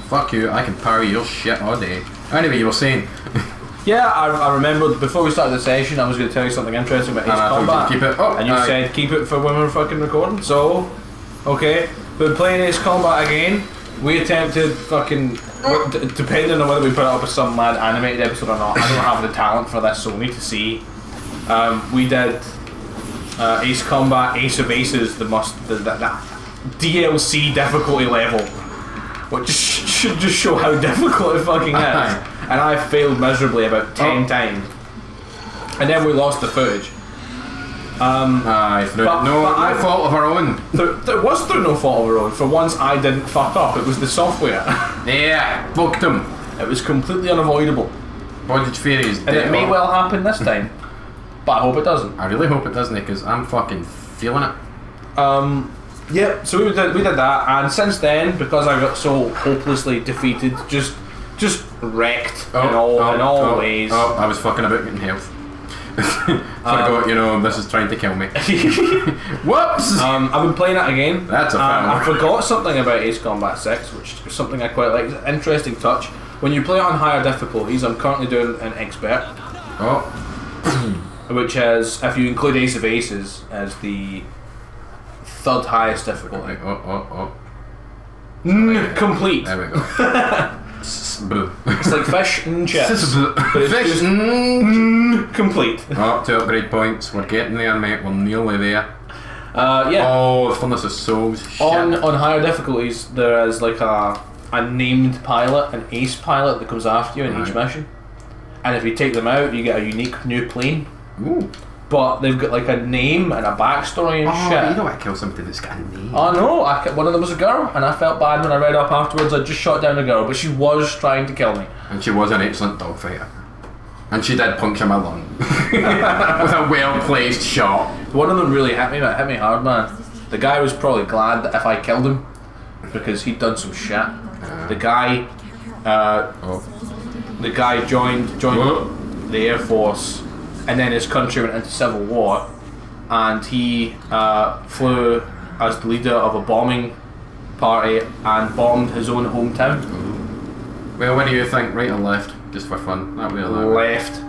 Fuck you, I can parry your shit all day. Anyway, you were saying. Yeah, I remember before we started the session, I was going to tell you something interesting about Ace Combat. Keep it. And you said keep it for when we're fucking recording. So, okay, we're playing Ace Combat again. We attempted fucking, depending on whether we put it up as some mad animated episode or not, I don't have the talent for this, so we need to see. We did Ace Combat, Ace of Aces, the DLC difficulty level, which should just show how difficult it fucking is. And I failed miserably about 10 times. And then we lost the footage. No fault of our own. There was through no fault of our own. For once I didn't fuck up, it was the software. Yeah, fucked them. It was completely unavoidable. Bondage Fairies. And it may well happen this time. But I hope it doesn't. I really hope it doesn't, because I'm fucking feeling it. Yep, so we did that, and since then, because I got so hopelessly defeated, just wrecked in all ways. Oh, I was fucking about getting health. Forgot, this is trying to kill me. Whoops! I've been playing it again. That's a fan. I forgot something about Ace Combat 6, which is something I quite like. It's an interesting touch. When you play it on higher difficulties, I'm currently doing an expert. Oh. Which is, if you include Ace of Aces, as the third highest difficulty. Complete. There we go. It's like fish and chips. Fish complete. Oh, 2 upgrade points. We're getting there, mate. We're nearly there. Yeah. Oh, Furnace of Souls. Shit. On higher difficulties, there is like a named pilot, an ace pilot that comes after you in each mission. And if you take them out, you get a unique new plane. Ooh. But they've got like a name and a backstory and shit. But you don't want to kill somebody that's got a name. Oh no, one of them was a girl, and I felt bad when I read up afterwards. I just shot down a girl, but she was trying to kill me. And she was an excellent dogfighter. And she did puncture my lung. With a well-placed shot. One of them really hit me hard, man. The guy was probably glad that if I killed him, because he'd done some shit. The guy joined the Air Force, and then his country went into civil war, and he flew as the leader of a bombing party and bombed his own hometown. Well, what do you think, right or left? Just for fun. That way or that way? Left.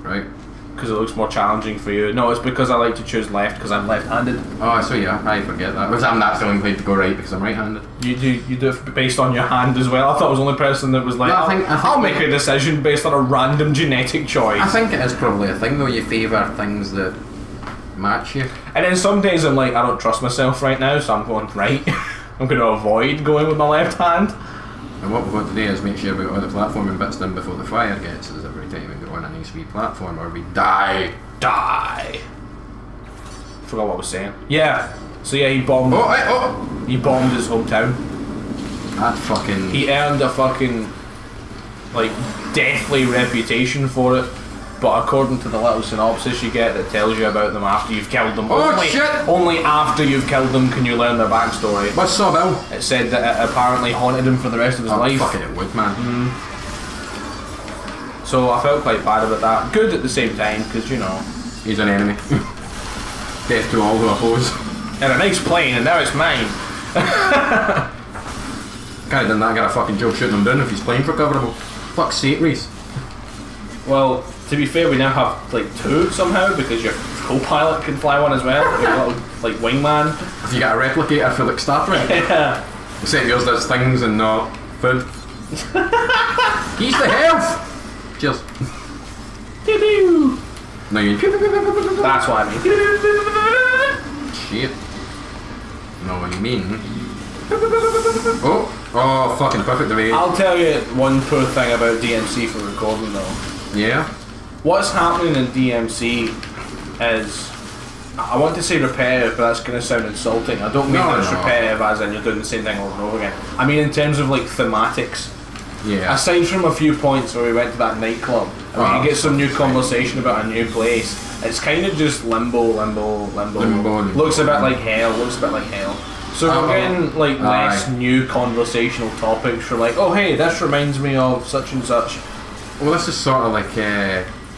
Right. Because it looks more challenging for you. No, it's because I like to choose left because I'm left-handed. Oh, so yeah, I forget that. Because I'm naturally inclined to go right because I'm right-handed. You do it based on your hand as well. I thought I was the only person that was like, no, I think I'll make a decision based on a random genetic choice. I think it is probably a thing though, you favour things that match you. And then some days I'm like, I don't trust myself right now, so I'm going right. I'm going to avoid going with my left hand. And what we've got today is make sure we've got all the platforming bits done before the fire gets us every time we go on a nice wee platform or we die. Forgot what I was saying. Yeah. So yeah, he bombed. He bombed his hometown. That fucking. He earned a fucking like deathly reputation for it. But according to the little synopsis you get that tells you about them after you've killed them. Only after you've killed them can you learn their backstory. What's so Bill? It said that it apparently haunted him for the rest of his life. Fucking it would, man. So I felt quite bad about that. Good at the same time, because he's an enemy. Death to all who oppose. And a nice plane, and now it's mine. Guy done that, got a fucking job shooting him down if he's plane recoverable. Fuck's sake, Reese. Well, to be fair, we now have like 2 somehow because your co-pilot can fly one as well. Your little like wingman. If you got a replicator for like Star Trek. Yeah. Except yours does things and not food. He's the health. Cheers. Pew-pew. No, you. That's what I mean. Shit. Know what you mean? Oh, fucking perfect the way. I'll tell you one poor thing about DmC for recording though. Yeah? What's happening in DmC is, I want to say repetitive, but that's going to sound insulting. I don't mean that it's repetitive as in you're doing the same thing over and over again. I mean in terms of like thematics. Yeah. Aside from a few points where we went to that nightclub and we get some new conversation about a new place, it's kind of just limbo. Looks a bit like hell. So we're getting like less new conversational topics for like, oh hey, this reminds me of such and such. Well, this is sort of like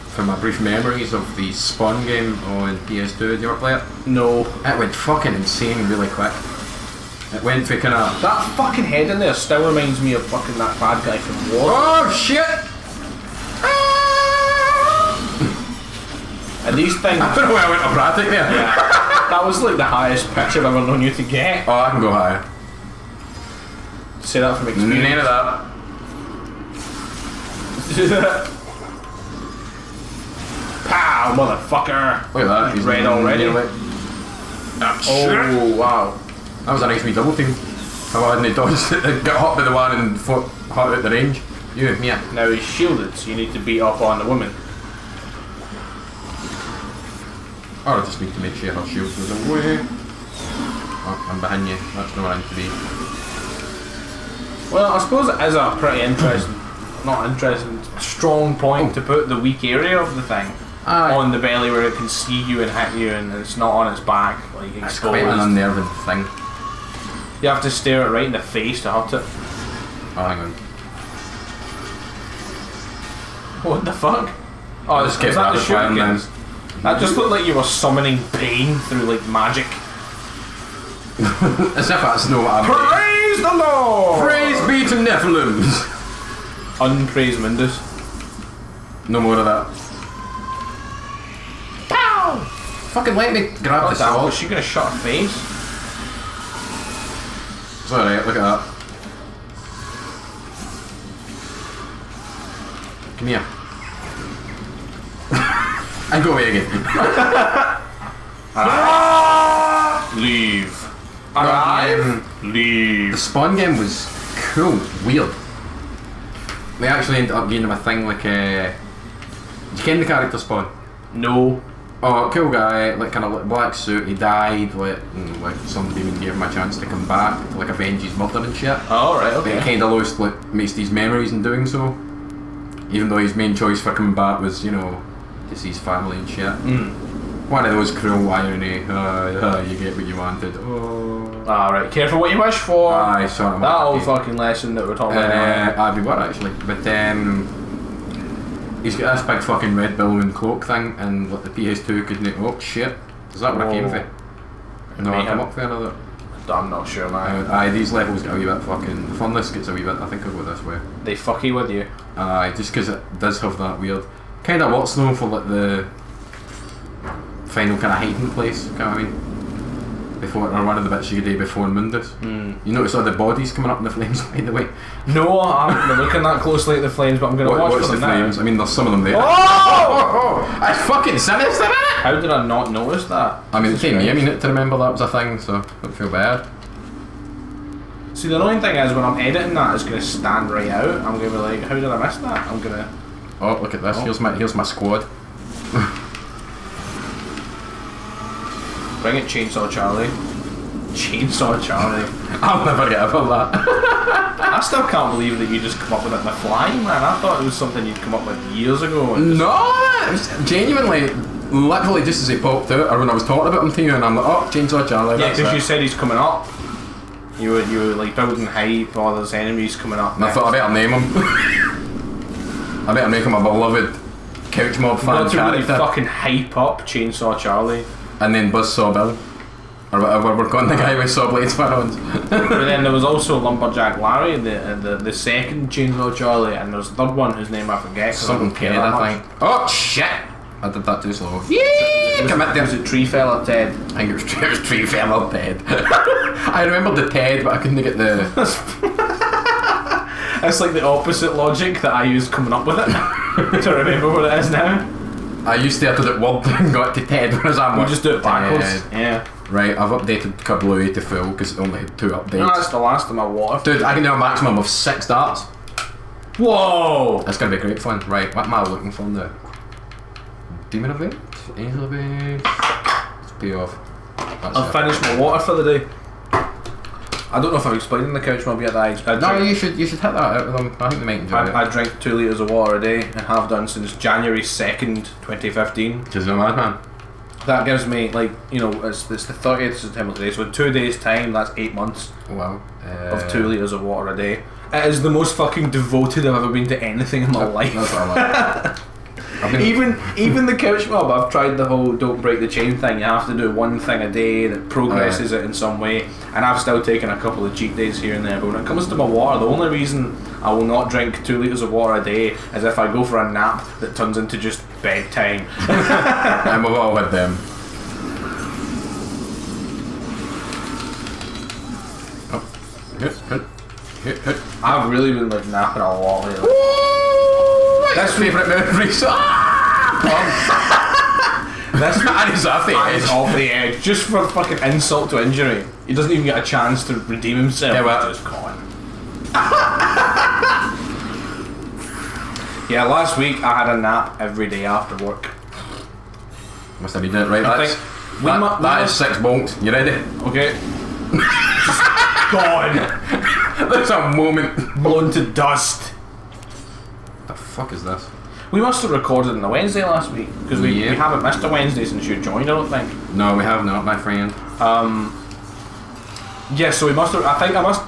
from my brief memories of the Spawn game on PS2. Did you ever play it? No. It went fucking insane really quick. It went for kind of... That fucking head in there still reminds me of fucking that bad guy from War. Oh shit! And these things... I don't know where I went operatic there. Yeah. That was like the highest pitch I've ever known you to get. Oh, I can go higher. Say that from experience. None of that. Pow, motherfucker! Look at that. He's red already. Oh, wow. That was a nice wee double team. How I hadn't dodged it, got hot by the one and fought hot out the range. You, yeah. Now he's shielded, so you need to beat up on the woman. Or I just need to make sure her shield goes away. Oh, I'm behind you. That's where I need to be. Well, I suppose it is a pretty interesting, not interesting, strong point to put the weak area of the thing on the belly where it can see you and hit you, and it's not on its back, like exposed. It's quite an unnerving thing. You have to stare it right in the face to hurt it. Oh, hang on. What the fuck? Oh, is that the shurikens? That just looked like you were summoning pain through like magic. As if that's no what I'm doing. Praise the Lord! Praise be to Nephilims! Unpraised Mundus. No more of that. Pow! Fucking let me grab the sword. Was she gonna shut her face? It's alright, look at that. Come here. And go away again. Leave. Arrive. Leave. The Spawn game was cool, weird. We actually ended up getting a thing like did you ken the character Spawn? No. Oh, cool guy, like kind of like black suit, he died, and like some demon gave him a chance to come back to like avenge his murder and shit. Oh right, okay. But he kinda lost like most of his memories in doing so. Even though his main choice for coming back was, you know, to see his family and shit. One of those cruel irony, you get what you wanted. Oh. Alright, careful what you wish for. Aye, sort of. That old fucking lesson that we're talking about. I'd be what actually. But he's got this big fucking red billowing cloak thing, and like the PS2 couldn't. Oh shit! Is that what I came for? No, I come up for another. I'm not sure, man. Aye, these levels get a wee bit fucking. The funness gets a wee bit. I think I'll go this way. They fucky with you. Aye, just because it does have that weird. Kind of what's known for like the final kind of hiding place, kind of I mean, before or one of the bits you could do before Mundus. You notice all the bodies coming up in the flames, by the way. No, I'm not looking that closely at the flames, but I'm going to watch the them flames. now. I mean, there's some of them there. Oh! It's fucking sinister, isn't it? How did I not notice that? I mean, it took me a minute to remember that was a thing, so don't feel bad. See, the annoying thing is when I'm editing that, it's going to stand right out. I'm going to be like, how did I miss that? I'm going to... Oh, look at this. Here's my squad. Bring it, Chainsaw Charlie. Chainsaw Charlie. I'll never get over that. I still can't believe that you just come up with it in the fly, man. I thought it was something you'd come up with years ago. No! It was genuinely, literally just as it popped out, or when I was talking about him to you, and I'm like, oh, Chainsaw Charlie. Yeah, because you said he's coming up. You were like building hype, all those enemies coming up. And I thought I better name him. I better make him a beloved couch mob fan character. Really character. fucking hype up Chainsaw Charlie. And then Buzzsaw Bill. Or whatever we're calling the guy with saw blades for hands. But then there was also Lumberjack Larry, the second Chainsaw Charlie, and there's the third one whose name I forget. Something Ted, I think. Oh shit! I did that too slow. Yeah! Commit there. Was it Tree Fella Ted? I think it was Tree Fella Ted. I remembered the Ted, but I couldn't get the... It's like the opposite logic that I used coming up with it to remember what it is now. I used to have to do it word and got to Ted, whereas I'm just do it backwards. Yeah. Right, I've updated Kablooey to full because it only had 2 updates. No, that's the last of my water. Dude, I can do a maximum of 6 darts. Whoa! That's gonna be great fun. Right, what am I looking for now? Demon event? Angel event? Let's pay off. I've finished my water for the day. I don't know if I'm explaining the couch mob yet. No, you should hit that out with them. I think they might enjoy it. I drink 2 litres of water a day and have done since January 2nd, 2015. Because you're a madman. That gives me, like, you know, it's the 30th of September today, so in 2 days' time, that's 8 months Wow. of 2 litres of water a day. It is the most fucking devoted I've ever been to anything in my life. That's what I like. Even the couch mob, I've tried the whole don't break the chain thing. You have to do one thing a day that progresses it in some way, and I've still taken a couple of cheat days here and there. But when it comes to my water, the only reason I will not drink 2 litres of water a day is if I go for a nap that turns into just bedtime. And we've all had them. I've really been like napping a lot lately. That's favourite memories. This man is off the edge. He's off the edge. Just for fucking insult to injury. He doesn't even get a chance to redeem himself. Yeah, well. Just gone. Yeah, last week I had a nap every day after work. Must have been it right. I That's, think that is 6 bonks. You ready? Okay. Just gone. There's a moment. Blown to dust. The fuck is this? We must have recorded on the Wednesday last week because we Yeah. haven't missed a Wednesday since you joined, I don't think. No, we have not, my friend. Yeah, so we must have. I think I must.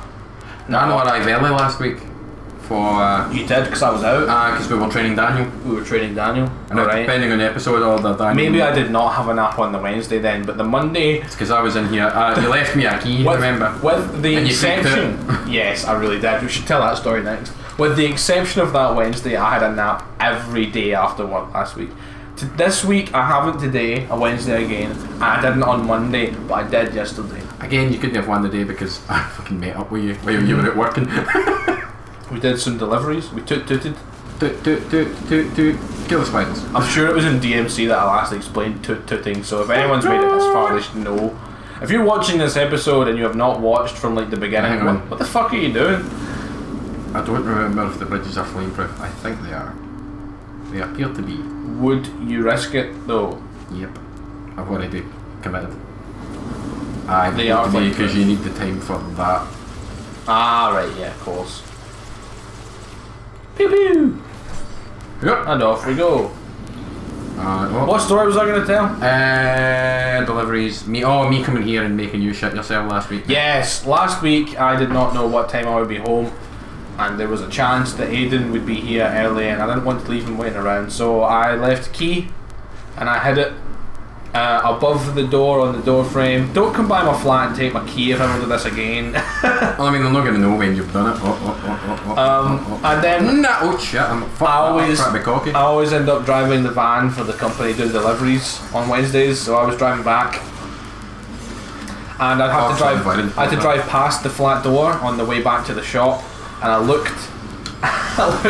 No, I know I arrived early last week for. You did because I was out. Because we were training Daniel. We were training Daniel. And depending on the episode order, Daniel. Maybe I did not have a nap on the Wednesday then, but the Monday. It's because I was in here. You left me a key, remember? With the And you exception. Yes, I really did. We should tell that story next. With the exception of that Wednesday, I had a nap every day after work last week. This week, I haven't today, a Wednesday again. I didn't on Monday, but I did yesterday. Again, you couldn't have won the day because I fucking met up with you while you were out working. We did some deliveries. We toot-tooted. Toot. Kill the spiders. I'm sure it was in DmC that I last explained toot-tooting, so if anyone's made it this far, they should know. If you're watching this episode and you have not watched from like the beginning, what the fuck are you doing? I don't remember if the bridges are flameproof. I think they are. They appear to be. Would you risk it though? Yep. I've already committed. They are because you need the time for that. Ah, right, yeah, of course. Pew pew! Yep. And off we go. What story was I going to tell? Deliveries. Me coming here and making you shit yourself last week. Yes, last week I did not know what time I would be home, and there was a chance that Aiden would be here early, and I didn't want to leave him waiting around, so I left a key and I hid it above the door on the door frame. Don't come by my flat and take my key if I ever do this again. Well, I mean, they're not going to know when you've done it. And then oh shit! I always end up driving the van for the company doing deliveries on Wednesdays, so I was driving back, and I had to drive past the flat door on the way back to the shop, and I looked at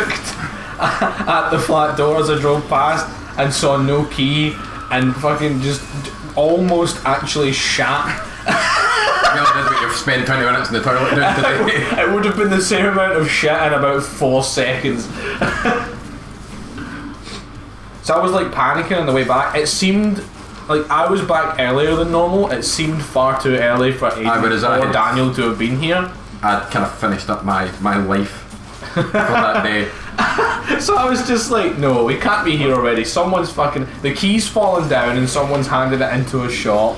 the flat door as I drove past and saw no key, and fucking just almost actually shat. You've spent 20 minutes in the toilet doing today. It would have been the same amount of shit in about 4 seconds. So I was like panicking on the way back. It seemed like I was back earlier than normal. It seemed far too early for Aiden or Daniel to have been here. I'd kind of finished up my life for that day. So I was just like, no, we can't be here already. Someone's fucking... The key's fallen down and someone's handed it into a shop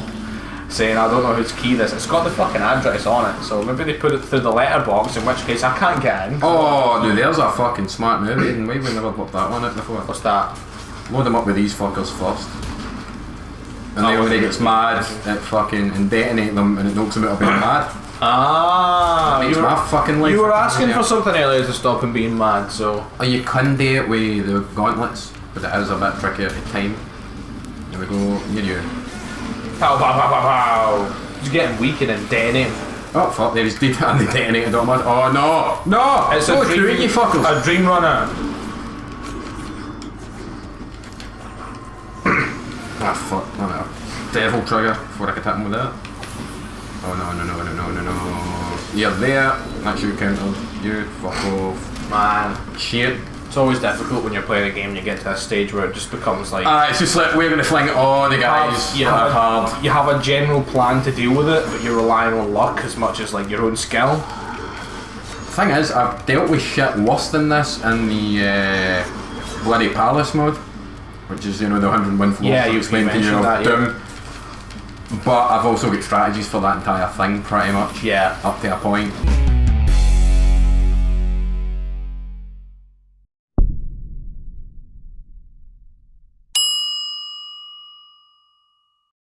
saying, I don't know whose key this is. It's got the fucking address on it, so maybe they put it through the letterbox, in which case I can't get in. Oh, dude, there's a fucking smart move, Aiden. Why have we never looked that one out before? What's that? Load them up with these fuckers first. And then when he gets mad, it fucking and detonate them and it knocks him out of being mad. Ah, Makes my fucking life. You were asking for something earlier to stop him being mad, so... Oh, you can do it with the gauntlets, but it is a bit trickier at time. There we go, near you. Pow, pow, pow, pow, pow. He's getting weak and then detonating. Oh fuck, there he's dead and they detonated on us. Oh no! No! It's a dream, you fuckers! A dream runner. Ah fuck, no matter. Devil trigger before I could hit him with that. Oh no. You're there, that's you countered. You fuck off. Man. Shit. It's always difficult when you're playing a game and you get to a stage where it just becomes like... It's just like, we're gonna fling it all the guys. You have a general plan to deal with it, but you're relying on luck as much as like your own skill. The thing is, I've dealt with shit worse than this in the Bloody Palace mode, which is, you know, the 101 floors. Yeah, you explained to you that, Doom. But I've also got strategies for that entire thing, pretty much. Yeah. Up to a point.